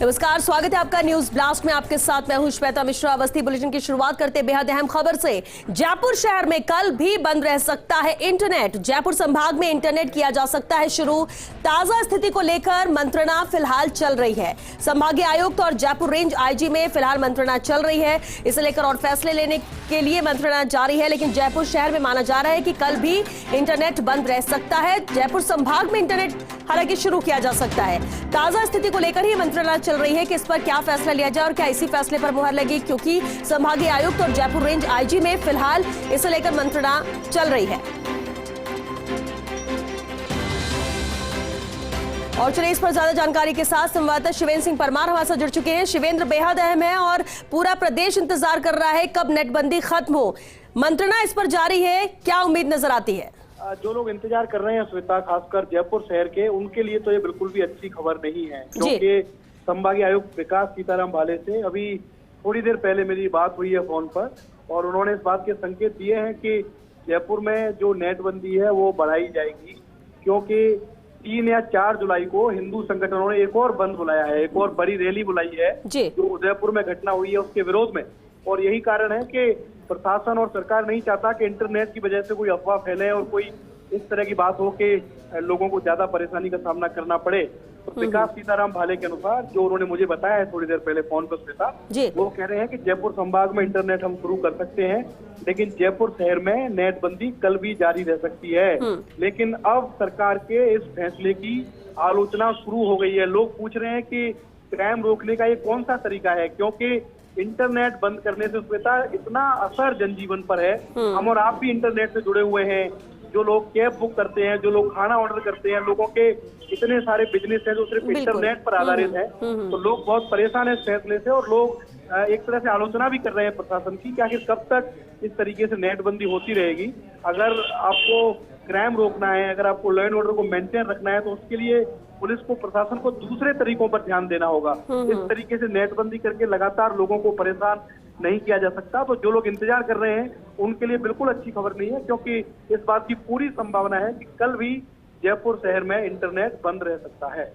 नमस्कार, स्वागत है आपका न्यूज ब्लास्ट में। आपके साथ मैं हूं श्वेता मिश्रा। अवस्थी बुलेटिन की शुरुआत करते बेहद अहम खबर से। जयपुर शहर में कल भी बंद रह सकता है इंटरनेट। जयपुर संभाग में इंटरनेट किया जा सकता है शुरू। ताजा स्थिति को लेकर मंत्रणा फिलहाल चल रही है। संभागीय आयुक्त और जयपुर रेंज आईजी में फिलहाल मंत्रणा चल रही है। इसे लेकर और फैसले लेने के लिए मंत्रणा जारी है। लेकिन जयपुर शहर में माना जा रहा है कि कल भी इंटरनेट बंद रह सकता है। जयपुर संभाग में इंटरनेट हालांकि शुरू किया जा सकता है। ताजा स्थिति को लेकर ही मंत्रणा चल रही है कि इस पर क्या फैसला लिया जाए और क्या इसी फैसले पर मुहर लगी, क्योंकि संभागीय आयुक्त और जयपुर रेंज आईजी में फिलहाल इसे लेकर मंत्रणा चल रही है। और चलिए इस पर ज्यादा जानकारी के साथ संवाददाता शिवेंद्र सिंह परमार हमारे साथ जुड़ चुके हैं। शिवेंद्र, बेहद अहम है और पूरा प्रदेश इंतजार कर रहा है कब नेटबंदी खत्म हो। मंत्रणा इस पर जारी है, क्या उम्मीद नजर आती है? जो लोग इंतजार कर रहे हैं श्वेता, खासकर जयपुर शहर के, उनके लिए तो ये बिल्कुल भी अच्छी खबर नहीं है, क्योंकि संभागीय आयुक्त विकास सीताराम भाले से अभी थोड़ी देर पहले मेरी बात हुई है फोन पर, और उन्होंने इस बात के संकेत दिए हैं कि जयपुर में जो नेटबंदी है वो बढ़ाई जाएगी, क्योंकि 3 या 4 जुलाई को हिंदू संगठनों ने एक और बंद बुलाया है, एक और बड़ी रैली बुलाई है जो उदयपुर में घटना हुई है उसके विरोध में। और यही कारण है कि प्रशासन और सरकार नहीं चाहता कि इंटरनेट की वजह से कोई अफवाह फैले और कोई इस तरह की बात हो कि लोगों को ज्यादा परेशानी का सामना करना पड़े। तो विकास सीताराम भाले के अनुसार, जो उन्होंने मुझे बताया है थोड़ी देर पहले फोन पर श्वेता, वो कह रहे हैं कि जयपुर संभाग में इंटरनेट हम शुरू कर सकते हैं, लेकिन जयपुर शहर में नेटबंदी कल भी जारी रह सकती है। लेकिन अब सरकार के इस फैसले की आलोचना शुरू हो गई है। लोग पूछ रहे हैं कि क्राइम रोकने का ये कौन सा तरीका है, क्योंकि इंटरनेट बंद करने से श्वेता इतना असर जनजीवन पर है। हम और आप भी इंटरनेट से जुड़े हुए हैं। जो लोग कैब बुक करते हैं, जो लोग खाना ऑर्डर करते हैं, लोगों के इतने सारे बिजनेस हैं जो सिर्फ इंटरनेट पर आधारित है। तो लोग बहुत परेशान है इस फैसले से, और लोग एक तरह से आलोचना भी कर रहे हैं प्रशासन की कि आखिर कब तक इस तरीके से नेटबंदी होती रहेगी। अगर आपको क्राइम रोकना है, अगर आपको लॉ एंड ऑर्डर को मेंटेन रखना है, तो उसके लिए पुलिस को, प्रशासन को दूसरे तरीकों पर ध्यान देना होगा। इस तरीके से नेटबंदी करके लगातार लोगों को परेशान नहीं किया जा सकता। तो जो लोग इंतजार कर रहे हैं उनके लिए बिल्कुल अच्छी खबर नहीं है, क्योंकि इस बात की पूरी संभावना है कि कल भी जयपुर शहर में इंटरनेट बंद रह सकता है।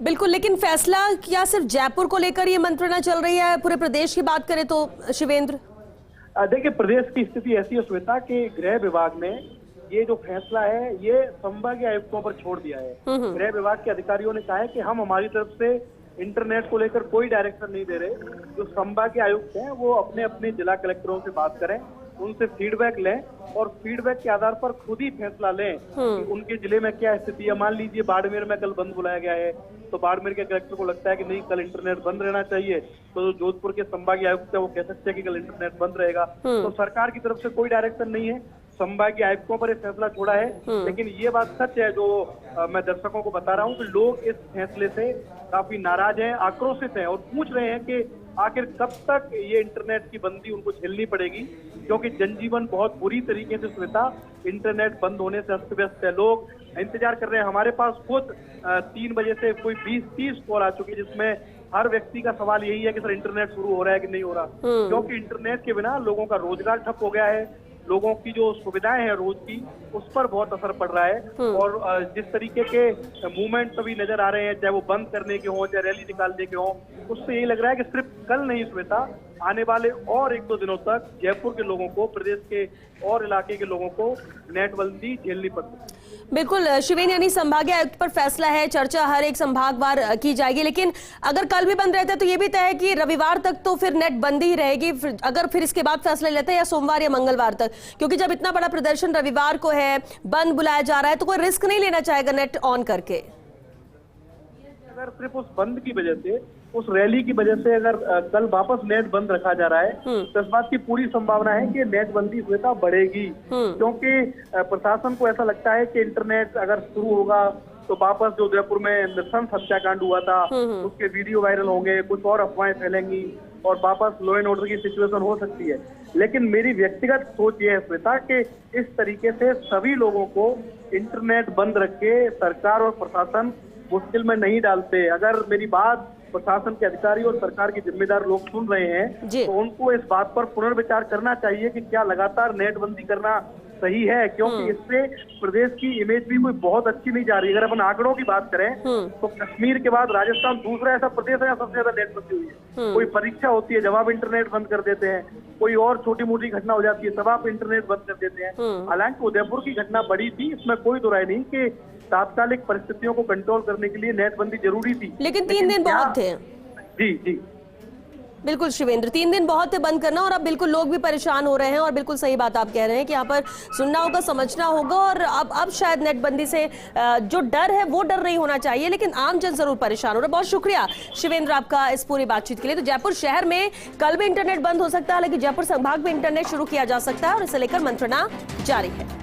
बिल्कुल, लेकिन फैसला क्या सिर्फ जयपुर को लेकर ये मंत्रणा चल रही है? पूरे प्रदेश की बात करें तो शिवेंद्र, देखिए, प्रदेश की स्थिति ऐसी है श्वेता कि गृह विभाग ने ये जो फैसला है ये संभागीय आयुक्तों पर छोड़ दिया है। गृह विभाग के अधिकारियों ने कहा है कि हम हमारी तरफ से इंटरनेट को लेकर कोई डायरेक्शन नहीं दे रहे। जो संभागीय आयुक्त हैं वो अपने अपने जिला कलेक्टरों से बात करें, उनसे फीडबैक लें और फीडबैक के आधार पर खुद ही फैसला लें कि उनके जिले में क्या स्थिति है। मान लीजिए बाड़मेर में कल बंद बुलाया गया है, तो बाड़मेर के कलेक्टर को लगता है कि नहीं, कल इंटरनेट बंद रहना चाहिए, तो जोधपुर के संभागीय आयुक्त है वो कह सकते हैं कि कल इंटरनेट बंद रहेगा। तो सरकार की तरफ से कोई डायरेक्शन नहीं है, संभागीय आयुक्तों पर यह फैसला छोड़ा है। लेकिन ये बात सच है जो मैं दर्शकों को बता रहा हूँ कि लोग इस फैसले से काफी नाराज हैं, आक्रोशित हैं और पूछ रहे हैं कि आखिर कब तक ये इंटरनेट की बंदी उनको झेलनी पड़ेगी, क्योंकि जनजीवन बहुत बुरी तरीके से श्वेता इंटरनेट बंद होने से अस्त व्यस्त है। लोग इंतजार कर रहे हैं। हमारे पास खुद 3 बजे से कोई 20-30 कॉल आ चुकी है, जिसमें हर व्यक्ति का सवाल यही है कि सर इंटरनेट शुरू हो रहा है कि नहीं हो रहा, क्योंकि इंटरनेट के बिना लोगों का रोजगार ठप हो गया है, लोगों की जो सुविधाएं हैं रोज की उस पर बहुत असर पड़ रहा है। और जिस तरीके के मूवमेंट अभी नजर आ रहे हैं, चाहे वो बंद करने के हों, चाहे रैली निकालने के हों, उससे यही लग रहा है कि सिर्फ कल नहीं श्वेता, आने वाले और 1-2 दिनों तक जयपुर के लोगों को, प्रदेश के और इलाके के लोगों को नेटबंदी झेलनी पड़ सकती है। बिल्कुल शिवेंद्र, यानी संभागीय आयुक्त पर फैसला है, चर्चा हर एक संभागवार की जाएगी। लेकिन अगर कल भी बंद रहता है तो ये भी तय है कि रविवार तक तो फिर नेट बंद ही रहेगी। अगर फिर इसके बाद फैसला लेते हैं या सोमवार या मंगलवार तक, क्योंकि जब इतना बड़ा प्रदर्शन रविवार को है, बंद बुलाया जा रहा है, तो कोई रिस्क नहीं लेना चाहेगा नेट ऑन करके। अगर सिर्फ उस बंद की वजह से, उस रैली की वजह से अगर कल वापस नेट बंद रखा जा रहा है, तो इस बात की पूरी संभावना है कि नेट बंदी श्वेता बढ़ेगी, क्योंकि प्रशासन को ऐसा लगता है कि इंटरनेट अगर शुरू होगा तो वापस जो जयपुर में नृशंस हत्याकांड हुआ था उसके वीडियो वायरल होंगे, कुछ और अफवाहें फैलेंगी और वापस लॉ एंड ऑर्डर की सिचुएशन हो सकती है। लेकिन मेरी व्यक्तिगत सोच ये है श्वेता कि इस तरीके से सभी लोगों को इंटरनेट बंद रख के सरकार और प्रशासन मुश्किल में नहीं डालते। अगर मेरी बात प्रशासन के अधिकारी और सरकार के जिम्मेदार लोग सुन रहे हैं तो उनको इस बात पर पुनर्विचार करना चाहिए कि क्या लगातार नेटबंदी करना सही है, क्योंकि इससे प्रदेश की इमेज भी कोई बहुत अच्छी नहीं जा रही। अगर अपन आंकड़ों की बात करें तो कश्मीर के बाद राजस्थान दूसरा ऐसा प्रदेश है जहाँ सबसे ज्यादा नेटबंदी हुई है। कोई परीक्षा होती है जब आप इंटरनेट बंद कर देते हैं, कोई और छोटी मोटी घटना हो जाती है तब आप इंटरनेट बंद कर देते हैं। हालांकि उदयपुर की घटना बड़ी थी, इसमें कोई दो राय नहीं कि तात्कालिक परिस्थितियों को कंट्रोल करने के लिए नेटबंदी जरूरी थी, लेकिन 3 दिन बहुत थे। जी जी बिल्कुल शिवेंद्र, 3 दिन बहुत थे बंद करना, और अब बिल्कुल लोग भी परेशान हो रहे हैं। और बिल्कुल सही बात आप कह रहे हैं कि यहाँ पर सुनना होगा, समझना होगा, और अब शायद नेटबंदी से जो डर है वो डर नहीं होना चाहिए, लेकिन आम जन जरूर परेशान हो रहा है। बहुत शुक्रिया शिवेंद्र आपका इस पूरी बातचीत के लिए। तो जयपुर शहर में कल भी इंटरनेट बंद हो सकता है, हालांकि जयपुर संभाग में इंटरनेट शुरू किया जा सकता है और इसे लेकर मंत्रणा जारी है।